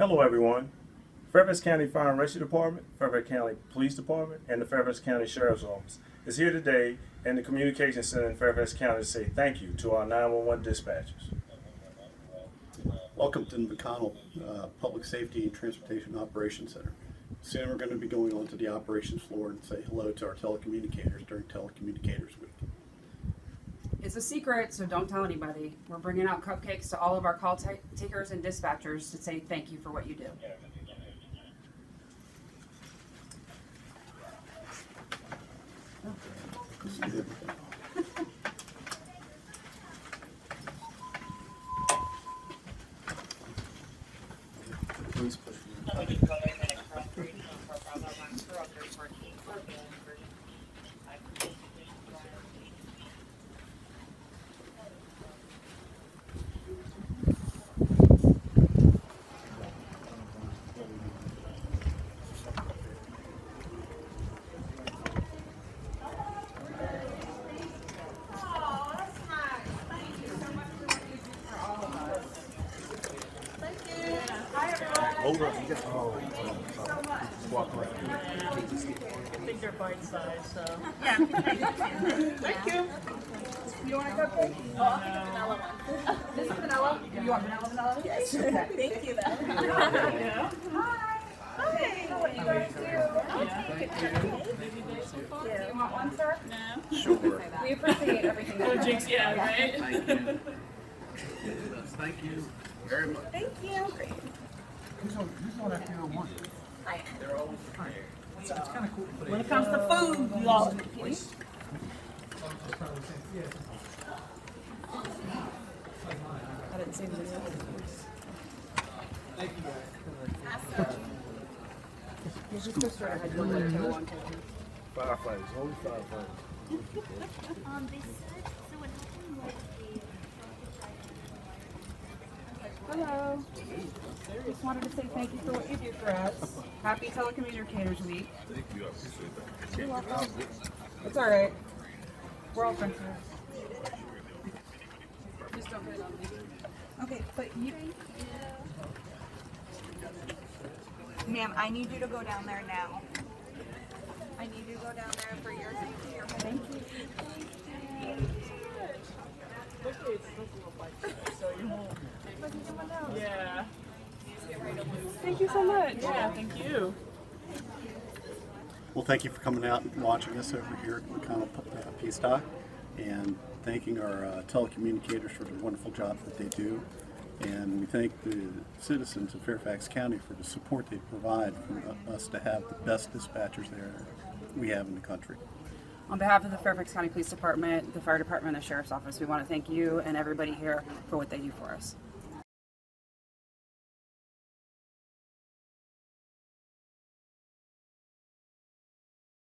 Hello everyone. Fairfax County Fire and Rescue Department, Fairfax County Police Department, and the Fairfax County Sheriff's Office is here today in the Communication Center in Fairfax County to say thank you to our 911 dispatchers. Welcome to the McConnell Public Safety and Transportation Operations Center. Soon we're going to be going on to the operations floor and say hello to our telecommunicators during Telecommunicators Week. It's a secret, so don't tell anybody. We're bringing out cupcakes to all of our call takers and dispatchers to say thank you for what you do. Please push me. Hold up, you got walk around. I think they're bite sized, so. Yeah. Thank you. You want a cupcake? Oh, I'll take a vanilla one. This is vanilla? You want vanilla? Yes. Thank you, though. Yeah. Hi. Hi. What do you guys do? Yeah. You want one, sir? No. Sure. We appreciate everything that No you jinx, do. yeah, right? Thank you. Thank you very much. Thank you. Who's on that 201? They're always trying. It's kind of cool. When it comes to food, you all. I didn't see the video. You're just go straight ahead. You'll get to one. Firefighters, only firefighters. Hello. Just wanted to say thank you for what you do for us. Happy Telecommunicators Week. Thank you, I appreciate that. You're welcome. It's all right. We're all friends here. Just don't put it on me. Okay, but you. Ma'am, I need you to go down there now. I need you to go down there for your safety. Thank you. Luckily, it's a little bite sized, so you won't. Yeah. Thank you so much. Yeah, thank you. Well, thank you for coming out and watching us over here at McConnell Peace Dock, and thanking our telecommunicators for the wonderful job that they do. And we thank the citizens of Fairfax County for the support they provide for us to have the best dispatchers there we have in the country. On behalf of the Fairfax County Police Department, the Fire Department, and the Sheriff's Office, we want to thank you and everybody here for what they do for us.